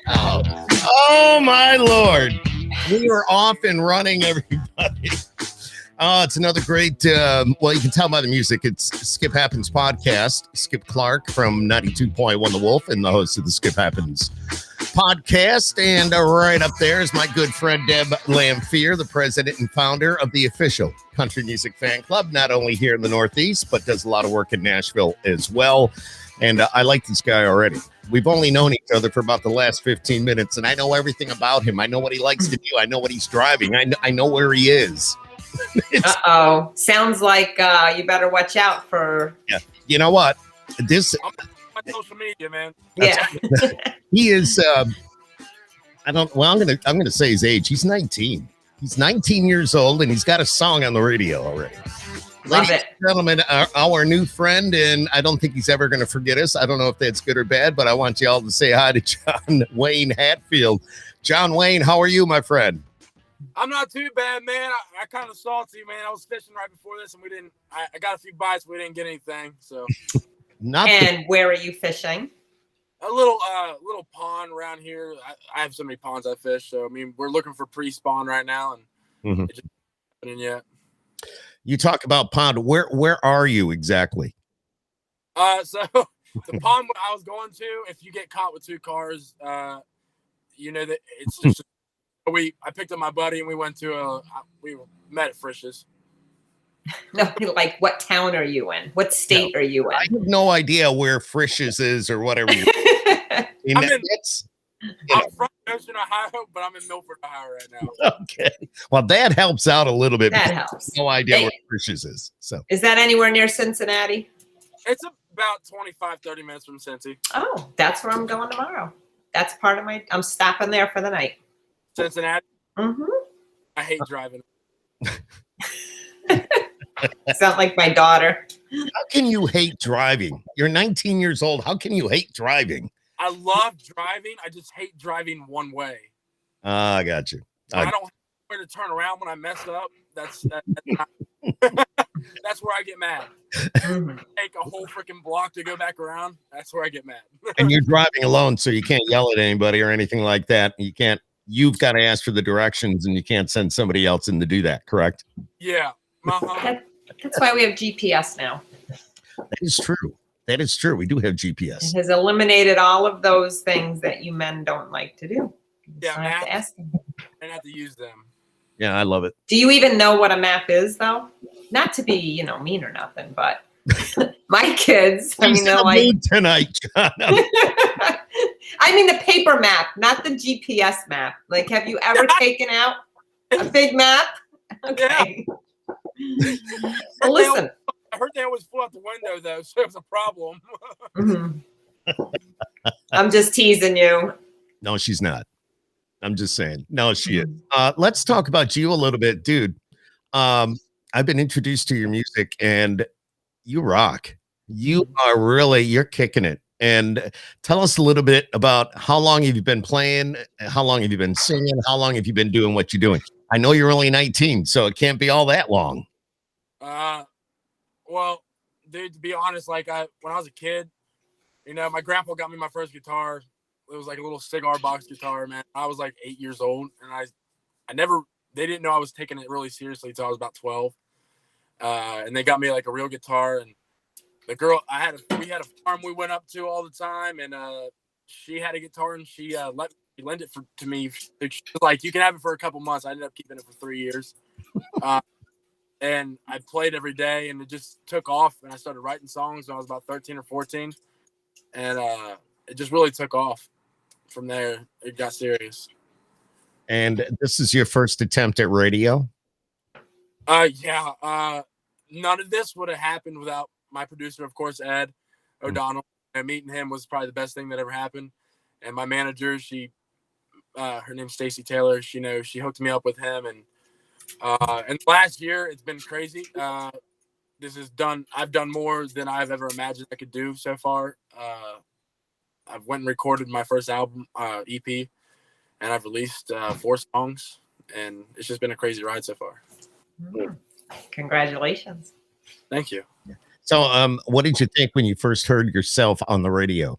Oh, my Lord. We are off and running, everybody. Oh, it's another great, well, you can tell by the music. It's Skip Happens podcast. Skip Clark from 92.1 The Wolf and the host of the Skip Happens podcast. And right up there is my good friend, Deb Lamphere, the president and founder of the official country music fan club, not only here in the Northeast, but does a lot of work in Nashville as well. And I like this guy already. We've only known each other for about the last 15 minutes, and I know everything about him. I know what he likes to do. I know what he's driving. I know where he is. Uh-oh. Sounds like you better watch out for... Yeah. You know what? This... I'm on social media, man. Yeah. He is... I'm gonna say his age. He's 19. He's 19 years old, and he's got a song on the radio already. Love Ladies it. and gentlemen, our new friend, and I don't think he's ever going to forget us. I don't know if that's good or bad, but I want you all to say hi to Jon Wayne Hatfield. Jon Wayne, how are you, my friend? I'm not too bad, man. I kind of salty, man. I was fishing right before this, and we didn't. I got a few bites, we didn't get anything. So, Where are you fishing? a little pond around here. I have so many ponds I fish. So I mean, we're looking for pre-spawn right now, and it just hasn't happening yet. You talk about pond. Where are you exactly? So the pond I was going to, if you get caught with two cars, you know that it's just I picked up my buddy and we went to we met at Frisch's. No, like what town are you in? What state are you in? I have no idea where Frisch's is or whatever. I'm from Ocean, Ohio, but I'm in Milford, Ohio right now. Okay. Well, that helps out a little bit. That helps. No idea where Frisch's is. So is that anywhere near Cincinnati? It's about 25-30 minutes from Cincy. Oh, that's where I'm going tomorrow. That's part of I'm stopping there for the night. Cincinnati? Mm-hmm. I hate driving. Sound like my daughter. How can you hate driving? You're 19 years old. How can you hate driving? I love driving. I just hate driving one way. I got you. I don't have where to turn around when I mess up. That's where I get mad. Take a whole freaking block to go back around. That's where I get mad. And you're driving alone, so you can't yell at anybody or anything like that. You've got to ask for the directions, and you can't send somebody else in to do that, correct? Yeah. That's why we have GPS now. That is true. That is true. We do have GPS. It has eliminated all of those things that you men don't like to do. Yeah, I have to ask them. I have to use them. Yeah, I love it. Do you even know what a map is, though? Not to be, mean or nothing, but my kids, they're like tonight, John. I mean the paper map, not the GPS map. Like, have you ever taken out a big map? Okay. Yeah. Well, listen. I heard they always flew out the window, though, so it was a problem. I'm just teasing you. No, she's not. I'm just saying. No, she is. Let's talk about you a little bit, dude. I've been introduced to your music, and you rock. You're kicking it. And tell us a little bit about how long have you been playing? How long have you been singing? How long have you been doing what you're doing? I know you're only 19, so it can't be all that long. Well, dude, to be honest, when I was a kid, my grandpa got me my first guitar. It was like a little cigar box guitar, man. I was like 8 years old, and they didn't know I was taking it really seriously until I was about 12. And they got me like a real guitar, and the girl we had a farm we went up to all the time, and she had a guitar, and she lent it to me. She was like, you can have it for a couple months. I ended up keeping it for 3 years. And I played every day, and it just took off, and I started writing songs when I was about 13 or 14. And it just really took off. From there, it got serious. And this is your first attempt at radio? Yeah. None of this would have happened without my producer, of course, Ed O'Donnell. And meeting him was probably the best thing that ever happened. And my manager, her name's Stacy Taylor. She hooked me up with him, and last year it's been crazy. I've done more than I've ever imagined I could do so far. I've went and recorded my first album, EP, and I've released 4 songs, and it's just been a crazy ride so far. Congratulations. Thank you. So, what did you think when you first heard yourself on the radio?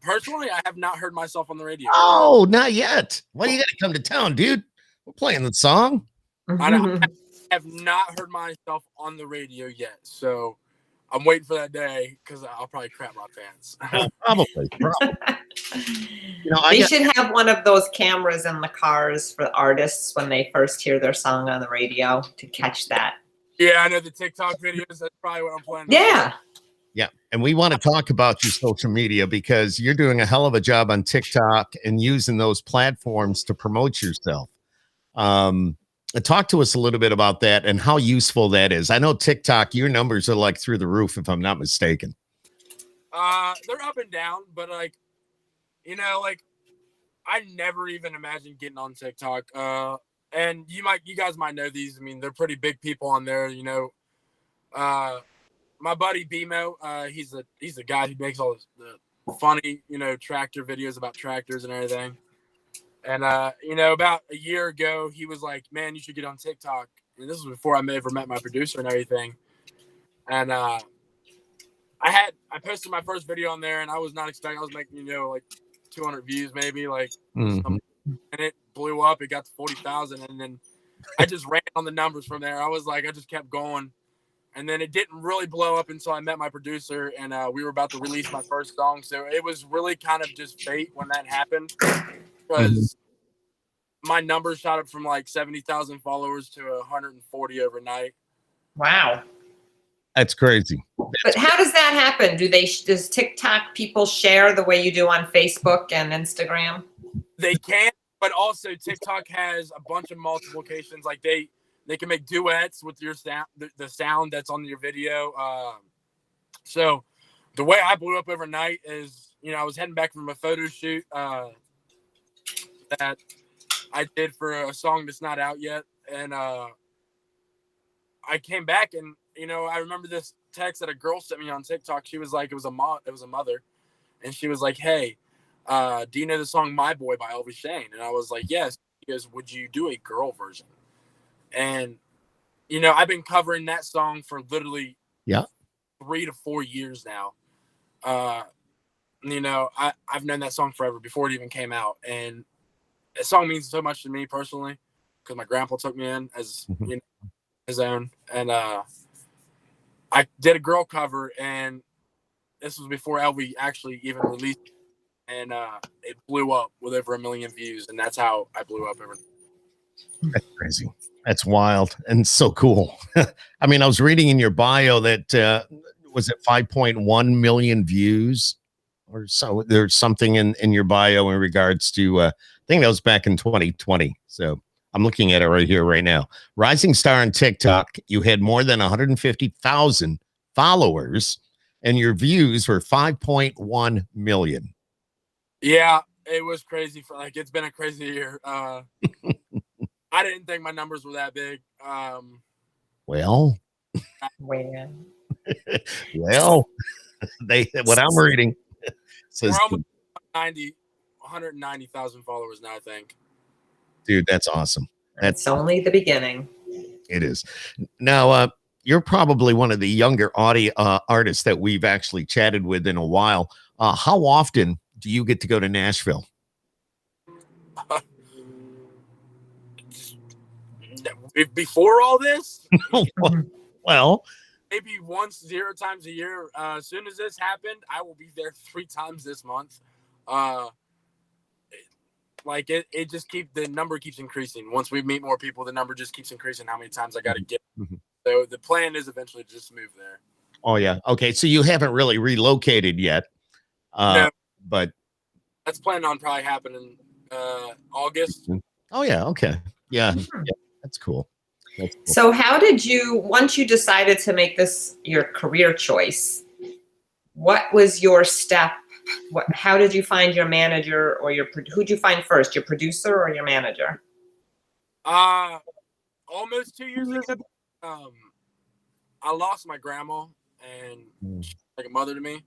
Personally, I have not heard myself on the radio. Oh, not yet. Why you got to come to town, dude? We're playing the song. I have not heard myself on the radio yet, so I'm waiting for that day because I'll probably crap my pants. Probably. They should have one of those cameras in the cars for artists when they first hear their song on the radio to catch that. Yeah, I know the TikTok videos. That's probably what I'm planning. Yeah. Yeah. And we want to talk about your social media because you're doing a hell of a job on TikTok and using those platforms to promote yourself. Talk to us a little bit about that and how useful that is. I know TikTok, your numbers are like through the roof, if I'm not mistaken. They're up and down, but like, like I never even imagined getting on TikTok. And you guys might know these. I mean, they're pretty big people on there, my buddy BMO, he's the guy who makes all the funny, tractor videos about tractors and everything. And, about a year ago, he was like, man, you should get on TikTok. And this was before I ever met my producer and everything. And I posted my first video on there and I was not expecting, I was making, like 200 views maybe, like, and it blew up. It got to 40,000. And then I just ran on the numbers from there. I was like, I just kept going. And then it didn't really blow up until I met my producer and we were about to release my first song. So it was really kind of just fate when that happened. Because my numbers shot up from like 70,000 followers to 140 overnight. Wow. That's crazy. But how does that happen? Does TikTok people share the way you do on Facebook and Instagram? They can, but also TikTok has a bunch of multiplications. Like they can make duets with your sound, the sound that's on your video. So the way I blew up overnight is, I was heading back from a photo shoot that I did for a song that's not out yet. And I came back and, I remember this text that a girl sent me on TikTok. She was like, it was a mother. And she was like, hey, do you know the song My Boy by Elvis Shane? And I was like, yes. She goes, would you do a girl version? And, I've been covering that song for literally 3 to 4 years now. I've known that song forever before it even came out. And that song means so much to me personally because my grandpa took me in as his own. And I did a girl cover, and this was before Elvis actually even released it. And it blew up with over 1 million views. And that's how I blew up everything. That's crazy. That's wild and so cool. I mean, I was reading in your bio that was it 5.1 million views or so. There's something in your bio in regards to I think that was back in 2020. So I'm looking at it right here, right now. Rising star on TikTok. You had more than 150,000 followers and your views were 5.1 million. Yeah, it was crazy. It's been a crazy year. I didn't think my numbers were that big. Well, what I'm reading says we're almost 190,000 followers now, I think. Dude, that's awesome. That's only the beginning. It is. Now, you're probably one of the younger artists that we've actually chatted with in a while. How often do you get to go to Nashville? Before all this? Well, maybe once, 0 times a year. As soon as this happened, I will be there 3 times this month. It just the number keeps increasing. Once we meet more people, the number just keeps increasing how many times I got to get. So the plan is eventually to just move there. Oh, yeah. Okay. So you haven't really relocated yet. No, but that's planned on probably happening August. Oh, yeah. Okay. Yeah. That's cool. So how did once you decided to make this your career choice, what was your step? How did you find your manager or who'd you find first, your producer or your manager? Almost 2 years ago, I lost my grandma and she's like a mother to me.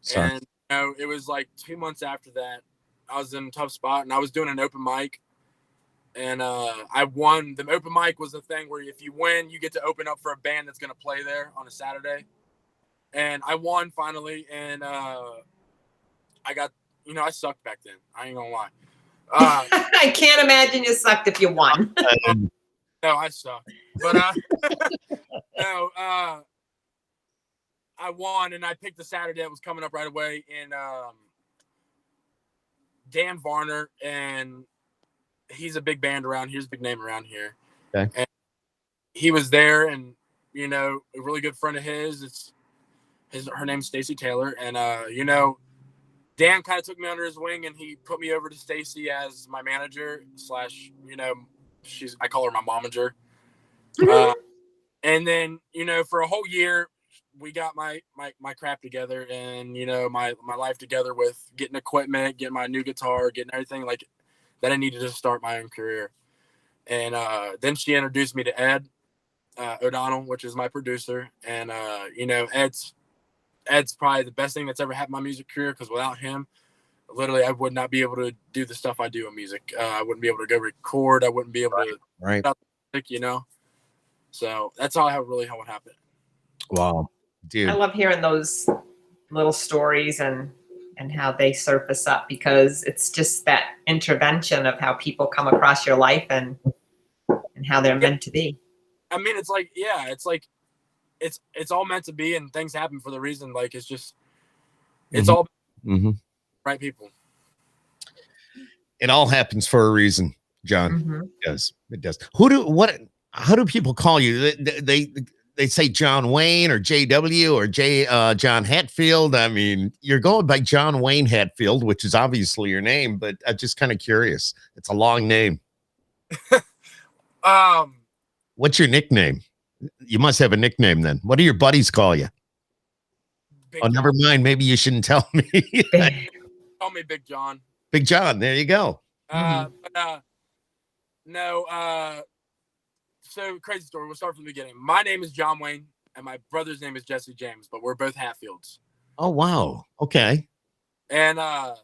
Sorry. And it was like 2 months after that, I was in a tough spot and I was doing an open mic. And I won. The open mic was the thing where if you win, you get to open up for a band that's going to play there on a Saturday. And I won finally. And I sucked back then. I ain't gonna lie. I can't imagine you sucked if you won. No, I sucked. But no, I won, and I picked the Saturday that was coming up right away. And Dan Varner, and he's a big band around here. He's a big name around here. Okay. And he was there, and a really good friend of his. Her name's Stacy Taylor, and Dan kind of took me under his wing, and he put me over to Stacy as my manager / I call her my momager. And then for a whole year, we got my crap together, and my life together with getting equipment, getting my new guitar, getting everything like that I needed to start my own career. And then she introduced me to Ed O'Donnell, which is my producer, and Ed's probably the best thing that's ever happened in my music career, because without him, literally, I would not be able to do the stuff I do in music. I wouldn't be able to go record. I wouldn't be able to right. So that's all how it happened. Wow, dude! I love hearing those little stories and how they surface up, because it's just that intervention of how people come across your life and how they're meant to be. I mean, it's all meant to be, and things happen for the reason. Like, it's all right people. It all happens for a reason, John. It does. How do people call you? They say Jon Wayne or JW or Jon Hatfield. I mean, you're going by Jon Wayne Hatfield, which is obviously your name, but I'm just kind of curious. It's a long name. What's your nickname? You must have a nickname then. What do your buddies call you? Never mind. Maybe you shouldn't tell me. Call me Big John. Big John. There you go. No. So crazy story. We'll start from the beginning. My name is Jon Wayne, and my brother's name is Jesse James, but we're both Hatfields. Oh, wow. Okay. And I've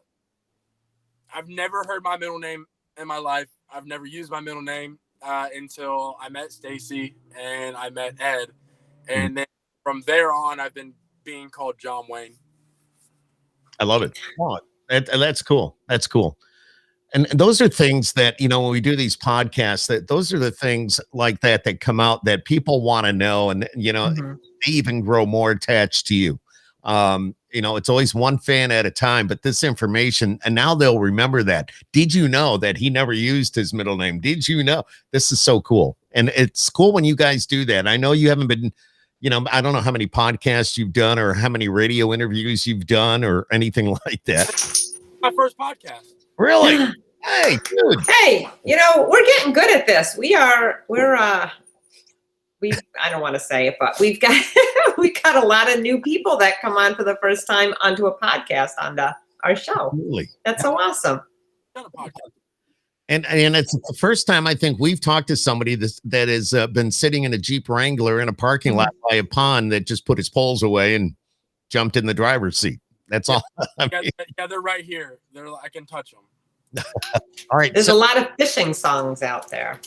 never heard my middle name in my life. I've never used my middle name until I met Stacy and I met Ed. And then from there on, I've been being called Jon Wayne. I love it. Oh, that's cool. That's cool. And those are things that, when we do these podcasts, that those are the things like that come out that people want to know. And, they even grow more attached to you. It's always one fan at a time, but this information, and now they'll remember that. Did you know that he never used his middle name? Did you know? This is so cool. And it's cool when you guys do that. I know you haven't been, I don't know how many podcasts you've done or how many radio interviews you've done or anything like that. My first podcast. Really? Hey, dude. Hey, we're getting good at this. I don't want to say it, but we've got a lot of new people that come on for the first time onto a podcast on our show. Absolutely. That's so awesome. And it's the first time I think we've talked to somebody that has been sitting in a Jeep Wrangler in a parking lot by a pond that just put his poles away and jumped in the driver's seat. That's all. Yeah, they're right here. I can touch them. All right. There's a lot of fishing songs out there.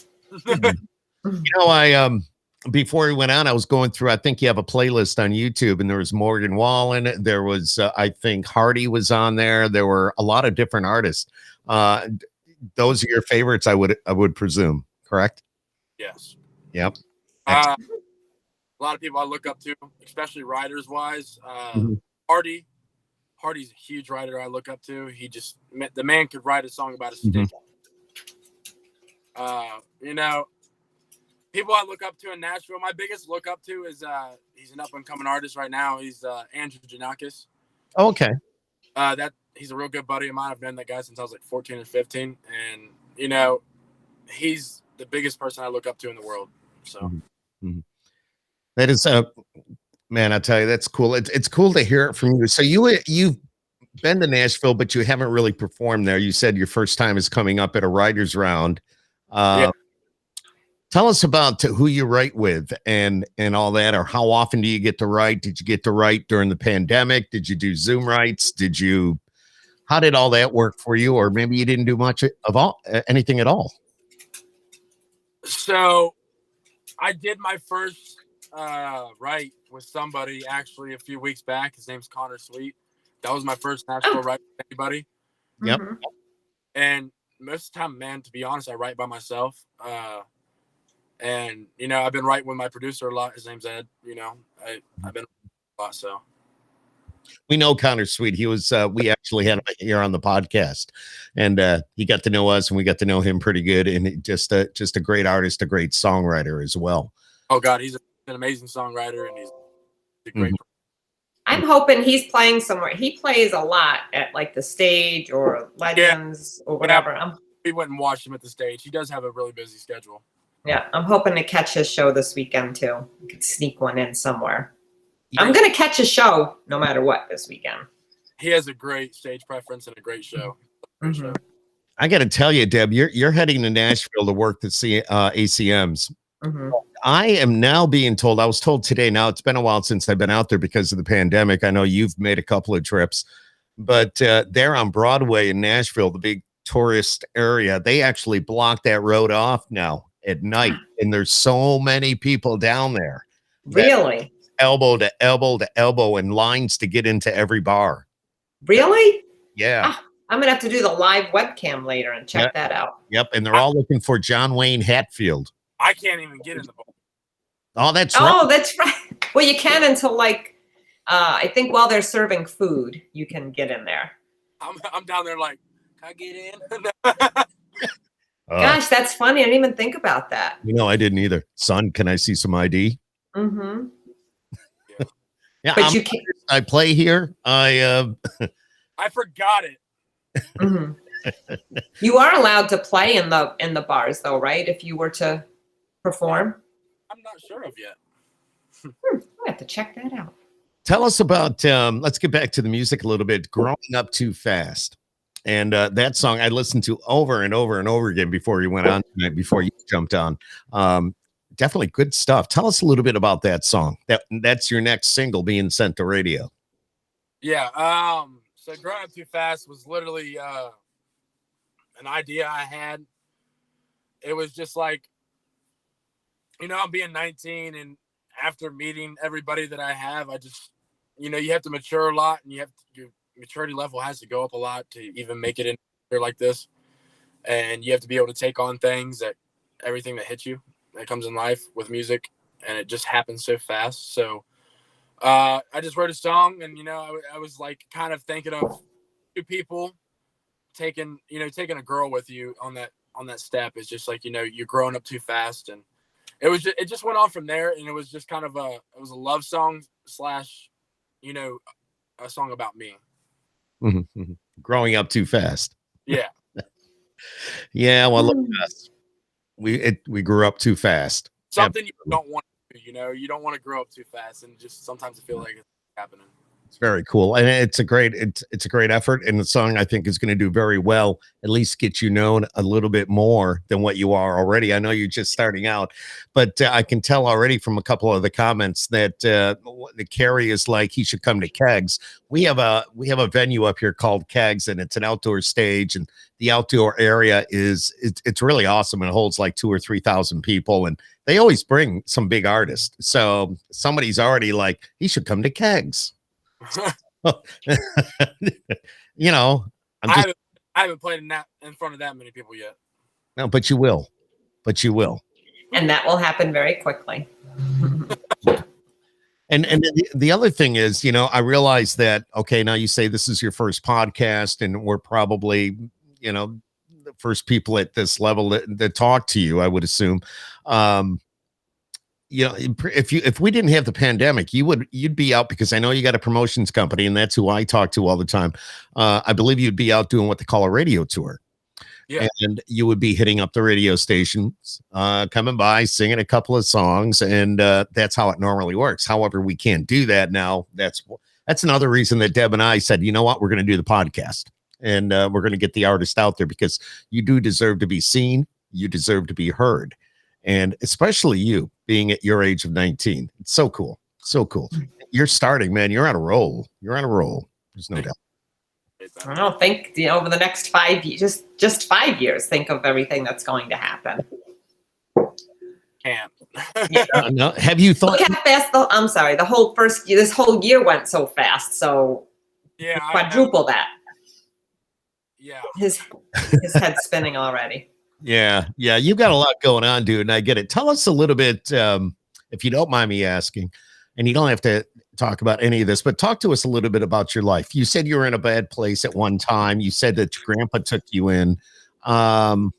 I before we went on, I was going through, I think you have a playlist on YouTube, and there was Morgan Wallen. There was, I think Hardy was on there. There were a lot of different artists. Those are your favorites, I would presume, correct? Yes. Yep. A lot of people I look up to, especially writers wise. Hardy's a huge writer I look up to. The man could write a song about a stick. People I look up to in Nashville, my biggest look up to is he's an up and coming artist right now. He's Andrew Janakis. Oh, okay. He's a real good buddy of mine. I've known that guy since I was like 14 or 15, and he's the biggest person I look up to in the world. So that is man, I tell you, that's cool. It's cool to hear it from you. So you've been to Nashville, but you haven't really performed there. You said your first time is coming up at a writer's round. Yeah. Tell us about who you write with and all that, or how often do you get to write? Did you get to write during the pandemic? Did you do Zoom writes? How did all that work for you? Or maybe you didn't do much of anything at all. So I did my first write with somebody actually a few weeks back. His name's Connor Sweet. That was my first Nashville write with anybody. Yep. Mhm. And most of the time, man, to be honest, I write by myself. And, you know, I've been writing with my producer a lot. His name's Ed. You know, I've been a lot. So We know Connor Sweet. He was, we actually had him here on the podcast, and he got to know us, and we got to know him pretty good. And just a great artist, a great songwriter as well. oh God, he's an amazing songwriter, and he's a great. I'm hoping he's playing somewhere. He plays a lot at like the stage or Legends or whatever. We went and watched him at the stage. He does have a really busy schedule. Yeah, I'm hoping to catch his show this weekend too. I could sneak one in somewhere. Yeah. I'm gonna catch a show no matter what this weekend. He has a great stage preference and a great show. Great show. I got to tell you, Deb, you're heading to Nashville to work the ACMs. Mhm. I am now being told, I was told today, now it's been a while since I've been out there because of the pandemic. I know you've made a couple of trips, but there on Broadway in Nashville, the big tourist area, they actually block that road off now at night. And there's so many people down there. Really? Elbow to elbow to elbow and lines to get into every bar. Really? Yeah. I'm gonna have to do the live webcam later and check that out. Yep. And they're all looking for Jon Wayne Hatfield. I can't even get in the bar. Oh, that's right. Oh, that's right. Well, you can until like I think while they're serving food, you can get in there. I'm down there like, can I get in? Gosh, that's funny. I didn't even think about that. You know, I didn't either. Son, can I see some ID? Mm-hmm. Yeah, But you can't. I play here. I forgot it. Mm-hmm. You are allowed to play in the bars, though, right? If you were to perform. I'm not sure of yet. I have to check that out. Tell us about. Let's get back to the music a little bit. Growing Up Too Fast, and that song I listened to over and over and over again before you went on tonight. Before you jumped on. Definitely good stuff. Tell us a little bit about that song. That's your next single being sent to radio. Yeah. So Growing Up Too Fast was literally an idea I had. It was just like, you know, I'm being 19, and after meeting everybody that I have, I just, you know, you have to mature a lot, and your maturity level has to go up a lot to even make it in here like this. And you have to be able to take on things, everything that hits you, that comes in life with music, and it just happens so fast. So I just wrote a song, and, you know, I was like kind of thinking of two people taking a girl with you on that step. Is just like, you know, you're growing up too fast. And it just went on from there. And it was just kind of a love song / you know, a song about me. Mm-hmm. Growing up too fast. Yeah. Yeah. Well, look at us. We grew up too fast. Something you don't want to do, you know, you don't want to grow up too fast, and just sometimes I feel like it's happening. It's very cool, and it's a great effort, and the song I think is going to do very well. At least get you known a little bit more than what you are already. I know you're just starting out, but I can tell already from a couple of the comments that the Carrie is like he should come to Kegs. We have a venue up here called Kegs, and it's an outdoor stage, and the outdoor area it's really awesome. It holds like 2,000 or 3,000 people, and they always bring some big artists. So somebody's already like he should come to Kegs. You know, I haven't played in front of that many people yet. No, but you will. And that will happen very quickly. And the other thing is, you know, I realize that, okay, now you say this is your first podcast, and we're probably, you know, the first people at this level that talk to you, I would assume. You know, if we didn't have the pandemic, you'd be out, because I know you got a promotions company, and that's who I talk to all the time. I believe you'd be out doing what they call a radio tour. Yeah. And you would be hitting up the radio stations, coming by, singing a couple of songs, and that's how it normally works. However, we can't do that now. That's another reason that Deb and I said, you know what, we're going to do the podcast, and we're going to get the artist out there, because you do deserve to be seen. You deserve to be heard. And especially you being at your age of 19. It's so cool. So cool. You're starting, man. You're on a roll. There's no doubt. I don't think, you know, over the next 5 years, just 5 years, think of everything that's going to happen. Can't. No, have you thought? Look how fast I'm sorry. This whole year went so fast. So Yeah, Quadruple that. Yeah. His head's spinning already. Yeah, you got a lot going on, dude, and I get it. Tell us a little bit, if you don't mind me asking, and you don't have to talk about any of this, but talk to us a little bit about your life. You said you were in a bad place at one time. You said that your grandpa took you in. Can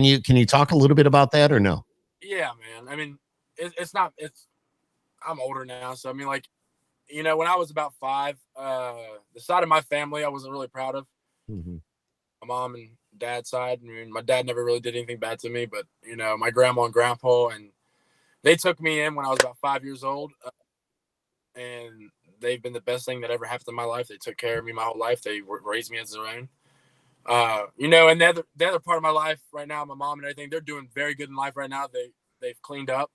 you talk a little bit about that or no? Yeah, man. I mean, I'm older now, so I mean, like, you know, when I was about 5, the side of my family I wasn't really proud of. Mhm. My mom and dad's side. I mean, my dad never really did anything bad to me, but you know, my grandma and grandpa, and they took me in when I was about 5 years old, and they've been the best thing that ever happened in my life. They took care of me my whole life. They raised me as their own. You know, and the other part of my life right now, my mom and everything, they're doing very good in life right now. They've cleaned up.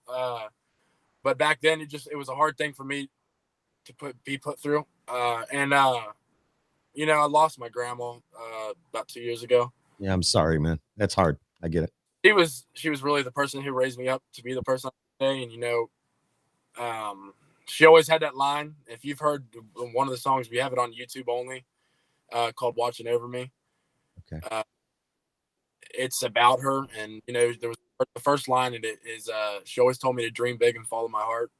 But back then, it was a hard thing for me to be put through. And you know, I lost my grandma about 2 years ago. Yeah, I'm sorry, man. That's hard. I get it. She was really the person who raised me up to be the person I'm today. And you know, she always had that line. If you've heard one of the songs, we have it on YouTube only, called "Watching Over Me." Okay. It's about her, and you know, there was the first line, and it is she always told me to dream big and follow my heart.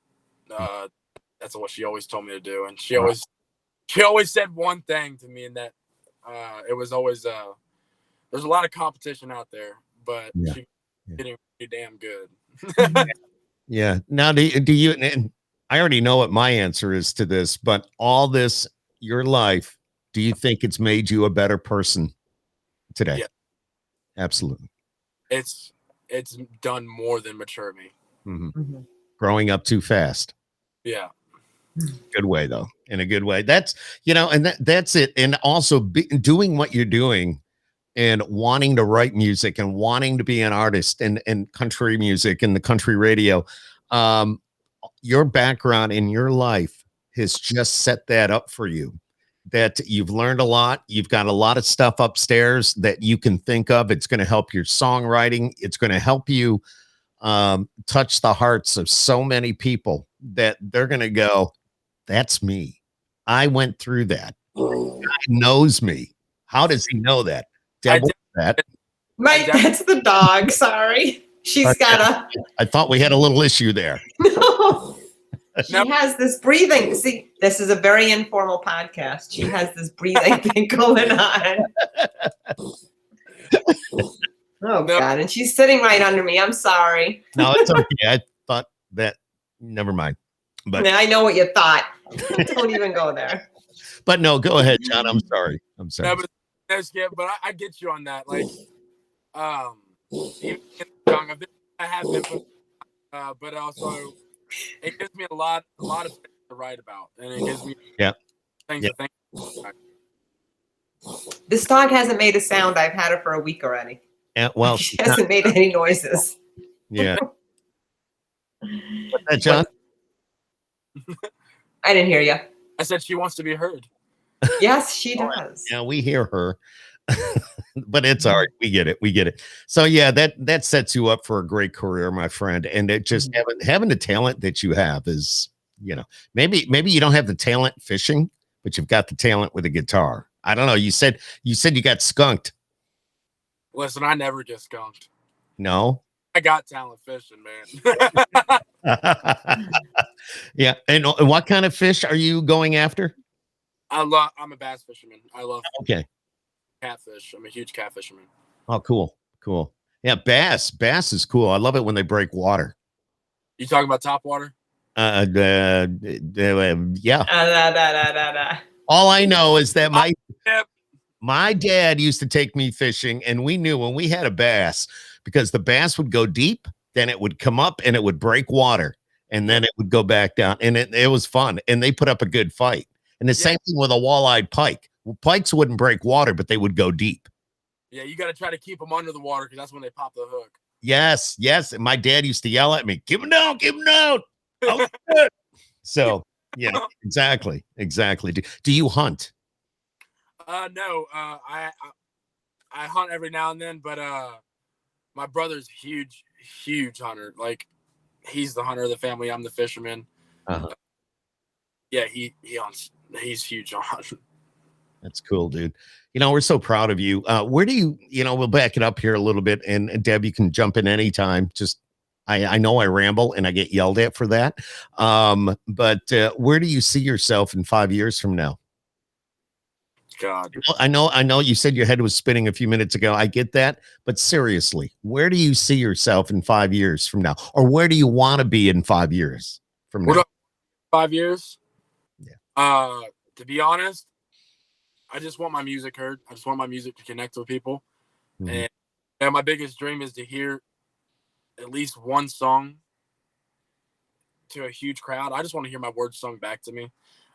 That's what she always told me to do, and she always said one thing to me, and that it was always there's a lot of competition out there, but she's getting pretty damn good. Yeah. Now, do you? And I already know what my answer is to this, but all this, your life, do you think it's made you a better person today? Yeah. Absolutely. It's done more than mature me. Mm-hmm. Growing up too fast. Yeah. Good way, though. In a good way. That's, you know, and that's it. And also doing what you're doing and wanting to write music and wanting to be an artist and country music and the country radio. Your background in your life has just set that up for you, that you've learned a lot. You've got a lot of stuff upstairs that you can think of. It's going to help your songwriting. It's going to help you touch the hearts of so many people that they're going to go, that's me. I went through that. He knows me. How does he know that? Deb, what's that? Mike, that's the dog. Sorry. She's got I thought we had a little issue there. No. She has this breathing. See, this is a very informal podcast. She has this breathing thing going on. Oh, God. And she's sitting right under me. I'm sorry. No, it's okay. I thought that, never mind. But I know what you thought. Don't even go there. But no, go ahead, John. I'm sorry. No, but I get you on that. Like, even young, I have been, but also it gives me a lot of things to write about, and it gives me things to think about. This dog hasn't made a sound. I've had her for a week already. Yeah, well, she hasn't made any noises. Yeah. What's that, John? I didn't hear you. I said she wants to be heard. Yes, she does. Yeah, we hear her. But it's all right. We get it. So yeah, that sets you up for a great career, my friend. And it just having the talent that you have is, you know, maybe you don't have the talent fishing, but you've got the talent with a guitar. I don't know. You said you got skunked. Listen, I never get skunked. No. I got talent fishing, man. Yeah. And what kind of fish are you going after? I'm a bass fisherman. I love catfish. I'm a huge catfisherman. Oh, cool. Yeah, bass is cool. I love it when they break water. You talking about top water? Yeah. All I know is that my dad used to take me fishing, and we knew when we had a bass, because the bass would go deep, then it would come up and it would break water, and then it would go back down, and it was fun, and they put up a good fight. And the same thing with a walleye pike. Well, pikes wouldn't break water, but they would go deep. Yeah, you got to try to keep them under the water because that's when they pop the hook. Yes. And my dad used to yell at me, "Keep him down, keep him down." So, yeah, exactly. Do you hunt? No, I hunt every now and then, but my brother's huge hunter. Like, he's the hunter of the family. I'm the fisherman. Uh-huh. Yeah, he hunts He's huge on. That's cool, dude. You know, we're so proud of you. Where do you, we'll back it up here a little bit, and Deb, you can jump in anytime. Just, I know I ramble and I get yelled at for that. But where do you see yourself in 5 years from now? God. I know you said your head was spinning a few minutes ago. I get that. But seriously, where do you see yourself in 5 years from now? Or where do you want to be in 5 years from now? 5 years? Yeah. To be honest, I just want my music heard. I just want my music to connect with people. Mhm. And my biggest dream is to hear at least one song to a huge crowd. I just want to hear my words sung back to me.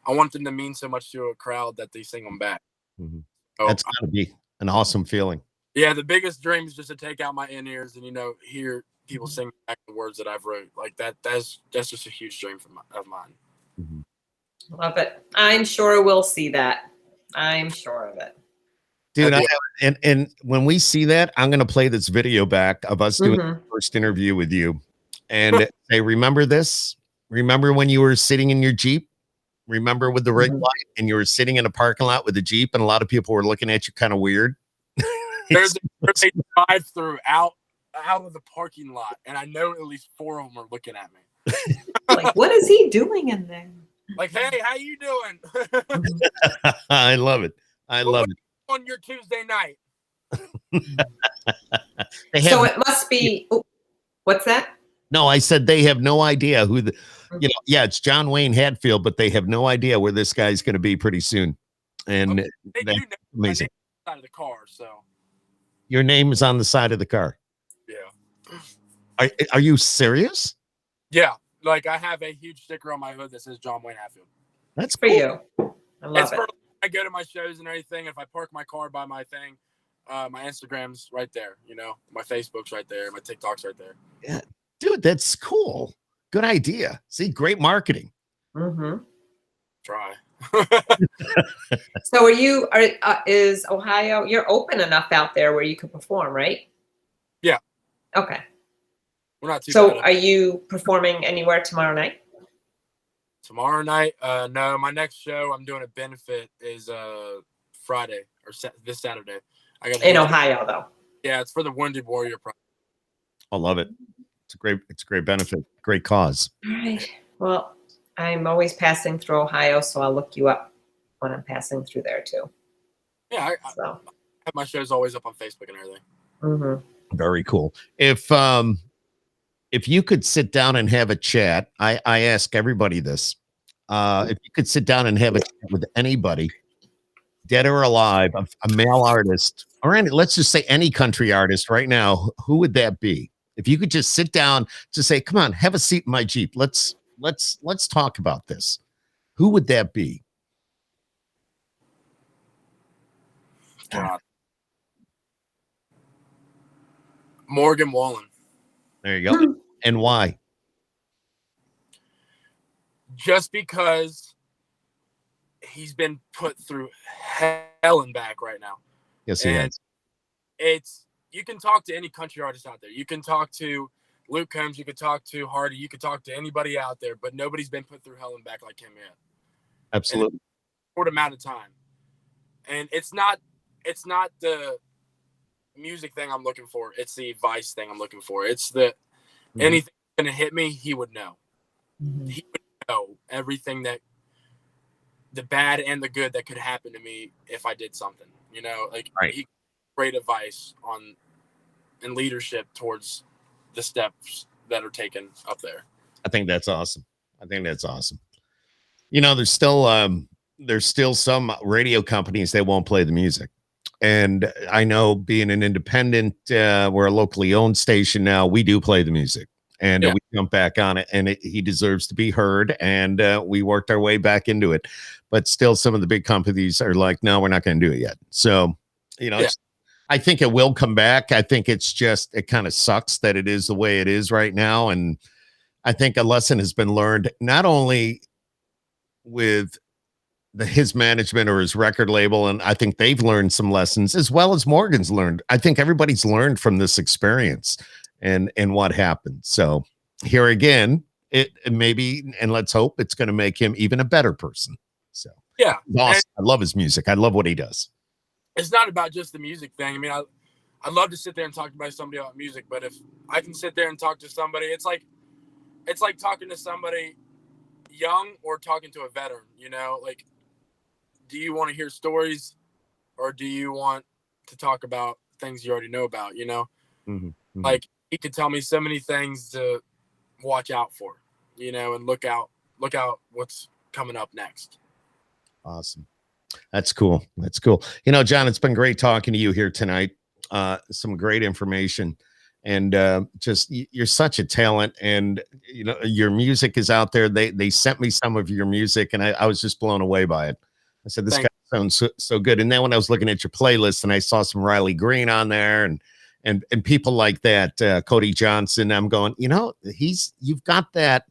I want them to mean so much to a crowd that they sing them back. Mhm. So, That's gotta be an awesome feeling. yeah, the biggest dream is just to take out my in-ears and hear people sing back the words that I've wrote. Like that's just a huge dream of mine. Mhm. Love it. I'm sure we'll see that. I'm sure of it. Dude, and when we see that, I'm gonna play this video back of us doing the first interview with you and say, remember this? Remember when you were sitting in your Jeep? Remember with the ring light and you were sitting in a parking lot with a Jeep and a lot of people were looking at you kind of weird? There's a drive-through out of the parking lot, and I know at least 4 of them are looking at me. Like, what is he doing in there? Like, hey, how you doing? I love it. I love it. On your Tuesday night. So it must be. Oh, what's that? No, I said they have no idea who yeah, it's Jon Wayne Hatfield, but they have no idea where this guy's going to be pretty soon. And they do know amazing. Side of the car, so your name is on the side of the car. Yeah. Are you serious? Yeah, like I have a huge sticker on my hood that says Jon Wayne Hatfield. That's for cool. you. I love it. I go to my shows and everything. If I park my car by my thing, my Instagram's right there. My Facebook's right there. My TikTok's right there. Yeah, dude, that's cool. Good idea. See, great marketing. Try. So is Ohio, you're open enough out there where you could perform, right? Yeah. Okay. We're not too So bad. are you performing anywhere tomorrow night? Tomorrow night? No, my next show I'm doing a benefit is Friday or this Saturday. In Ohio, though. Yeah, it's for the Wounded Warrior Project. I love it. It's a great benefit. Great cause. All right. Well, I'm always passing through Ohio, so I'll look you up when I'm passing through there too. Yeah, I have my shows always up on Facebook and everything. Very cool. If you could sit down and have a chat, I ask everybody this. If you could sit down and have a chat with anybody, dead or alive, a male artist, or let's just say any country artist right now, who would that be? If you could just sit down to say, come on, have a seat in my Jeep. Let's talk about this. Who would that be? God. Morgan Wallen. There you go. And why? Just because he's been put through hell and back right now. Yes, he has. You can talk to any country artist out there. You can talk to Luke Combs. You could talk to Hardy. You could talk to anybody out there, but nobody's been put through hell and back like him yet. Absolutely. Short amount of time. And it's not the music thing I'm looking for. It's the advice thing I'm looking for. It's the anything gonna hit me, he would know. He would know everything the bad and the good that could happen to me if I did something. He great advice on and leadership towards the steps that are taken up there. I think that's awesome. There's still some radio companies that won't play the music. And I know, being an independent, we're a locally owned station now, we do play the music, and we jump back on it, and he deserves to be heard, and we worked our way back into it. But still, some of the big companies are like, no, we're not going to do it yet. So, I think it will come back. I think it kind of sucks that it is the way it is right now. And I think a lesson has been learned, not only with his management or his record label, and I think they've learned some lessons, as well as Morgan's learned. I think everybody's learned from this experience and what happened. So here again, it maybe, and let's hope it's going to make him even a better person. So Yeah. He's awesome. I love his music. I love what he does. It's not about just the music thing. I mean, I'd love to sit there and talk about somebody about music, but if I can sit there and talk to somebody, it's like talking to somebody young or talking to a veteran, you know, like, do you want to hear stories or do you want to talk about things you already know about, you know? Mm-hmm. Mm-hmm. Like, he could tell me so many things to watch out for, you know, and look out what's coming up next. Awesome. That's cool. That's cool. You know, Jon, it's been great talking to you here tonight. Some great information, and just you're such a talent, and you know your music is out there. They sent me some of your music, and I was just blown away by it. I said, this guy sounds so good. And then when I was looking at your playlist and I saw some Riley Green on there and people like that, Cody Johnson, I'm going, you know, you've got that.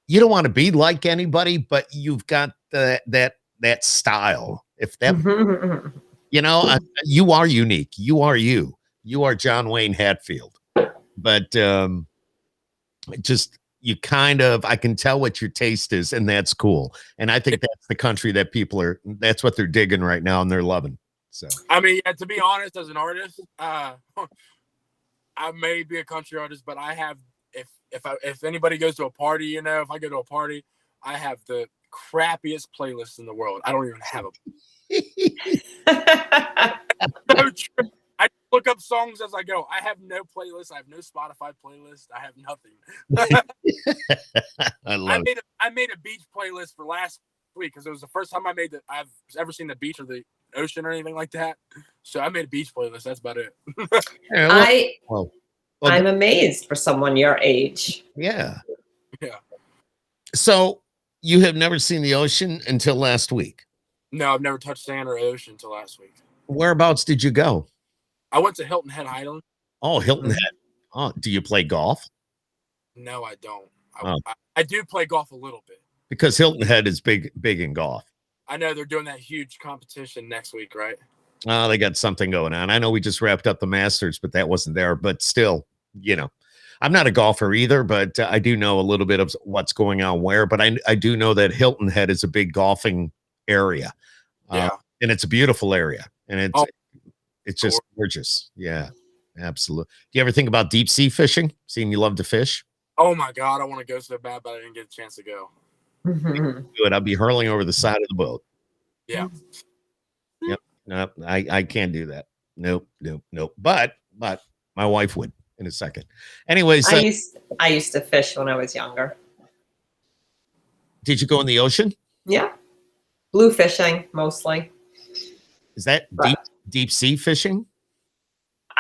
You don't want to be like anybody, but you've got that style. If that, you know, you are unique. You are you. You are Jon Wayne Hatfield. But just you kind of, I can tell what your taste is, and that's cool. And I think that's the country that that's what they're digging right now, and they're loving. So I mean, yeah, to be honest, as an artist, I may be a country artist, but I have, if anybody goes to a party, you know, if I go to a party, I have the crappiest playlist in the world. I don't even have a so true. I look up songs as I go. I have no playlist. I have no Spotify playlist. I have nothing. I made a beach playlist for last week because it was the first time I've ever seen the beach or the ocean or anything like that. So I made a beach playlist. That's about it. I'm amazed for someone your age. Yeah. Yeah. So you have never seen the ocean until last week? No, I've never touched sand or ocean until last week. Whereabouts did you go? I went to Hilton Head Island. Oh, Hilton Head. Oh, do you play golf? No, I don't. I do play golf a little bit. Because Hilton Head is big in golf. I know they're doing that huge competition next week, right? Oh, they got something going on. I know we just wrapped up the Masters, but that wasn't there. But still, you know, I'm not a golfer either, but I do know a little bit of what's going on where. But I do know that Hilton Head is a big golfing area. Yeah. And it's a beautiful area. And it's just gorgeous. Yeah, absolutely. Do you ever think about deep sea fishing? Seeing you love to fish? Oh my God, I want to go so bad, but I didn't get a chance to go. Do it. I'll be hurling over the side of the boat. Yeah. Yep. No, I can't do that. Nope. But my wife would in a second. Anyways, I used to fish when I was younger. Did you go in the ocean? Yeah. Blue fishing mostly. Is that deep sea fishing?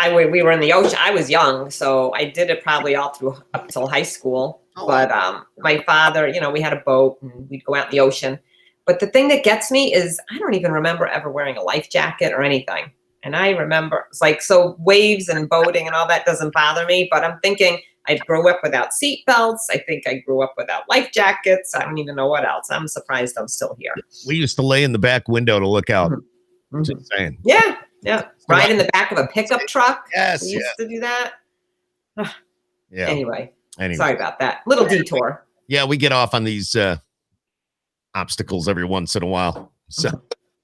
We were in the ocean. I was young, so I did it probably all through up till high school. Oh. But my father, you know, we had a boat and we'd go out in the ocean. But the thing that gets me is I don't even remember ever wearing a life jacket or anything. And I remember it's like, so waves and boating and all that doesn't bother me. But I'm thinking I grew up without seat belts. I think I grew up without life jackets. I don't even know what else. I'm surprised I'm still here. We used to lay in the back window to look out. Mm-hmm. Just saying. Yeah. Ride in the back of a pickup truck. Yes. We used to do that. Yeah. Anyway, sorry about that. Little detour. Yeah, we get off on these obstacles every once in a while. So,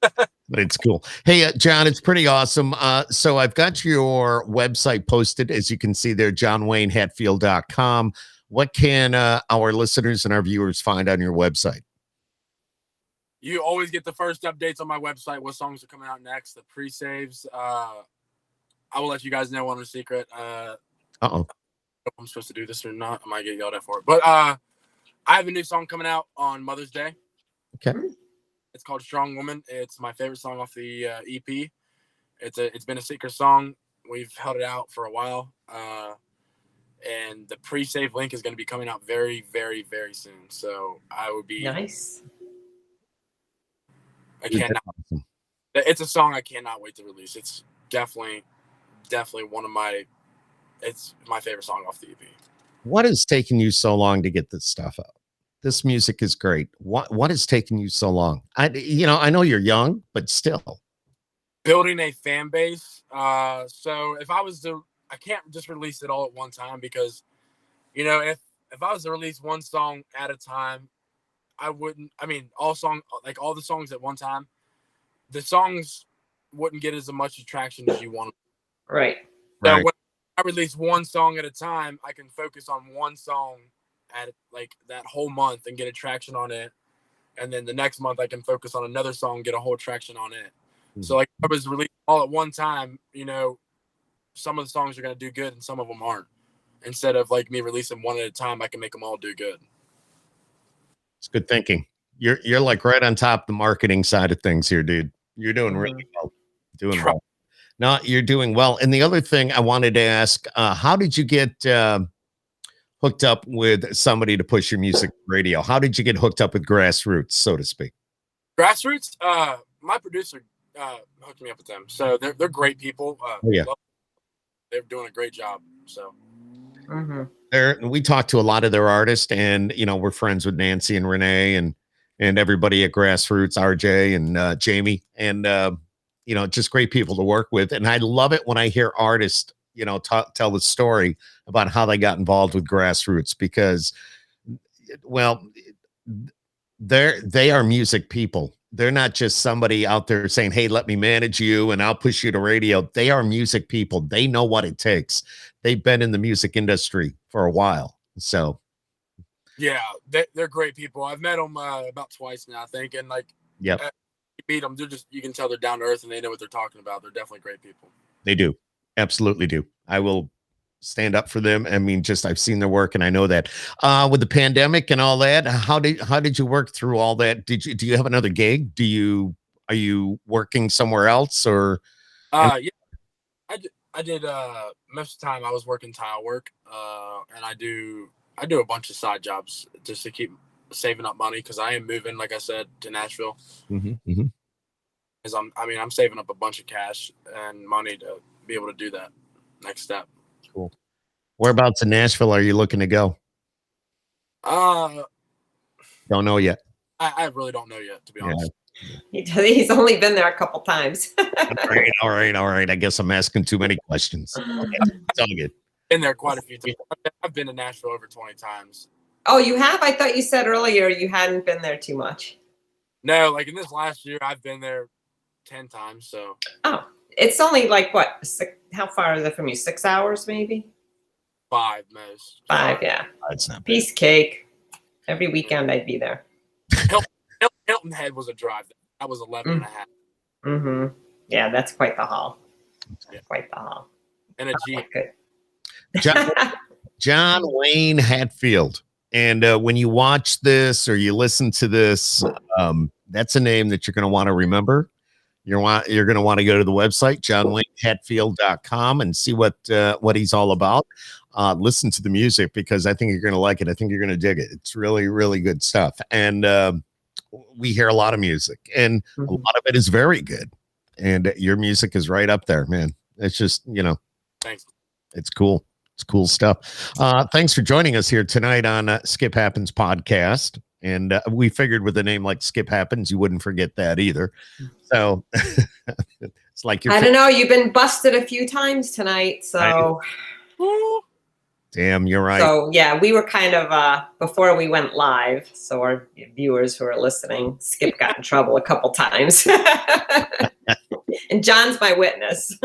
but it's cool. Hey, Jon, it's pretty awesome. So I've got your website posted, as you can see there, jonwaynehatfield.com. What can our listeners and our viewers find on your website? You always get the first updates on my website, what songs are coming out next, the pre-saves. I will let you guys know one secret. Uh-oh. If I'm supposed to do this or not. I might get yelled at for it. But I have a new song coming out on Mother's Day. Okay. It's called Strong Woman. It's my favorite song off the EP. It's been a secret song. We've held it out for a while. And the pre-save link is going to be coming out very, very, very soon. So I would be nice. It's a song I cannot wait to release. It's definitely it's my favorite song off the EP. What has taken you so long to get this stuff out? This music is great. What has taken you so long? I know you're young, but still building a fan base. So if I was to, I can't just release it all at one time because, you know, if I was to release one song at a time, I wouldn't. I mean, all the songs at one time, the songs wouldn't get as much attraction as you want. Right. So Right. when I release one song at a time, I can focus on one song at like that whole month and get attraction on it. And then the next month I can focus on another song, get a whole traction on it. Mm-hmm. So like I was releasing all at one time, some of the songs are going to do good and some of them aren't. Instead of like me releasing one at a time, I can make them all do good. It's good thinking. You're like right on top of the marketing side of things here, dude. You're doing really well. Doing well. No, you're doing well. And the other thing I wanted to ask, how did you get hooked up with somebody to push your music radio? How did you get hooked up with Grassroots, so to speak? Grassroots, my producer hooked me up with them. So they're great people. Yeah. They're doing a great job. So We talked to a lot of their artists, and we're friends with Nancy and Renee and everybody at Grassroots, RJ and Jamie, and just great people to work with. And I love it when I hear artists tell the story about how they got involved with Grassroots, because they are music people. They're not just somebody out there saying, hey, let me manage you and I'll push you to radio. They are music people. They know what it takes. They've been in the music industry for a while. So yeah, they're great people. I've met them about twice now, I think. And like, yep, you meet them, you can tell they're down to earth and they know what they're talking about. They're definitely great people. They do. Absolutely do. I will stand up for them. I mean, I've seen their work and I know that. With the pandemic and all that, how did you work through all that? Do you have another gig? Are you working somewhere else or? Yeah, I did most of the time I was working tile work, and I do a bunch of side jobs just to keep saving up money, because I am moving, like I said, to Nashville. Because I'm saving up a bunch of cash and money to be able to do that next step. Cool. Whereabouts in Nashville are you looking to go? Don't know yet. I really don't know yet, to be honest. He's only been there a couple times. All right. I guess I'm asking too many questions. It's all good. Been there quite a few times. I've been to Nashville over 20 times. Oh, you have? I thought you said earlier you hadn't been there too much. No, like in this last year, I've been there 10 times. So. Oh, it's only like what? How far is it from you? 6 hours, maybe? 5 most. 5, yeah. It's not bad. Piece cake. Every weekend I'd be there. Hilton Head was a drive. That was 11 and a half. Mm-hmm. Yeah, that's quite the haul. Yeah. Quite the haul. And a Jeep. Good. Jon Wayne Hatfield. And when you watch this or you listen to this, that's a name that you're going to want to remember. You're going to want to go to the website, jonwaynehatfield.com, and see what he's all about. Listen to the music, because I think you're going to like it. I think you're going to dig it. It's really, really good stuff. And we hear a lot of music, and a lot of it is very good. And your music is right up there, man. It's just, Thanks. It's cool. It's cool stuff. Thanks for joining us here tonight on Skip Happens podcast. And we figured with a name like Skip Happens, you wouldn't forget that either. So it's like I don't know. You've been busted a few times tonight, so. Damn, you're right. So yeah, we were kind of before we went live. So our viewers who are listening, Skip got in trouble a couple times, and John's my witness.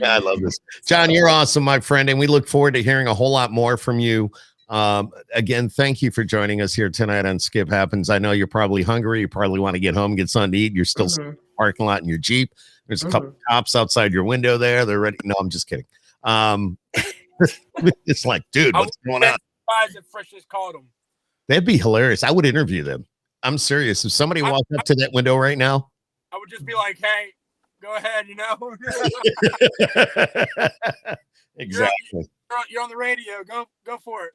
I love this. Jon, you're awesome, my friend, and we look forward to hearing a whole lot more from you. Again, thank you for joining us here tonight on Skip Happens. I know you're probably hungry. You probably want to get home, get something to eat. You're still in the parking lot in your Jeep. There's a couple cops outside your window there. They're ready. No, I'm just kidding. It's like, dude, what's going on? Freshest called them. That'd be hilarious. I would interview them. I'm serious. If somebody walked up to that window right now, I would just be like, hey, go ahead, Exactly. You're on the radio. Go for it.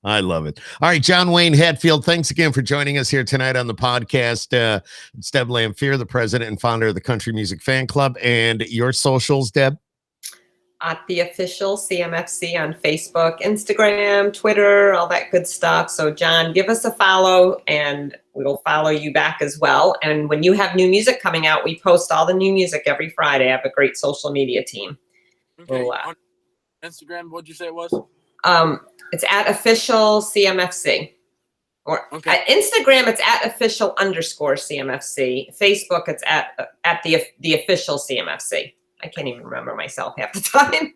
I love it. All right, Jon Wayne Hatfield, thanks again for joining us here tonight on the podcast. It's Deb Lamphere, the president and founder of the Country Music Fan Club. And your socials, Deb? At the official CMFC on Facebook, Instagram, Twitter, all that good stuff. So Jon, give us a follow and we'll follow you back as well. And when you have new music coming out, we post all the new music every Friday. I have a great social media team. Okay. On Instagram, what'd you say it was? It's at official CMFC. Or Okay. at Instagram, it's at official_CMFC. Facebook, it's at the official CMFC. I can't even remember myself half the time,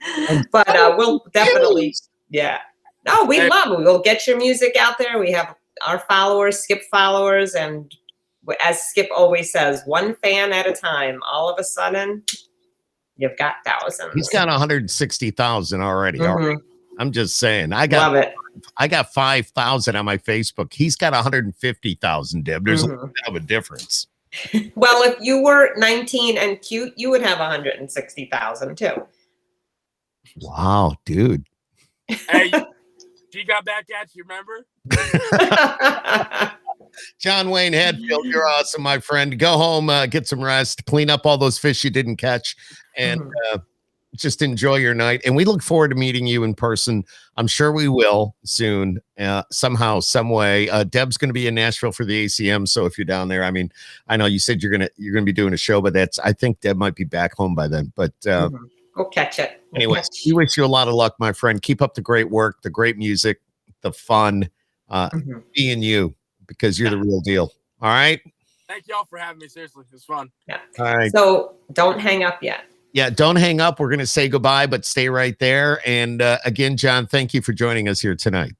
but we'll definitely, yeah. No, we love it. We'll get your music out there. We have our followers, Skip followers, and as Skip always says, one fan at a time. All of a sudden, you've got thousands. He's got 160,000 already. Mhm. All right. I'm just saying. Love it. I got 5,000 on my Facebook. He's got 150,000, Deb. There's a little bit of a difference. Well, if you were 19 and cute, you would have 160,000 too. Wow, dude. Hey, she got back at you, remember? Jon Wayne Hatfield, you're awesome, my friend. Go home, get some rest, clean up all those fish you didn't catch, and just enjoy your night. And we look forward to meeting you in person. I'm sure we will soon, somehow, some way. Deb's going to be in Nashville for the ACM, so if you're down there, I mean, I know you said you're gonna be doing a show, but I think Deb might be back home by then. But we'll catch it. anyways, we wish you a lot of luck, my friend. Keep up the great work, the great music, the fun, being you, because you're the real deal. All right. Thank y'all for having me. Seriously, it's fun. Yeah. All right. So don't hang up yet. Yeah, don't hang up. We're going to say goodbye, but stay right there. And again, Jon, thank you for joining us here tonight.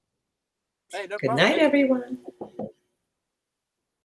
Hey, no Good problem. night, everyone.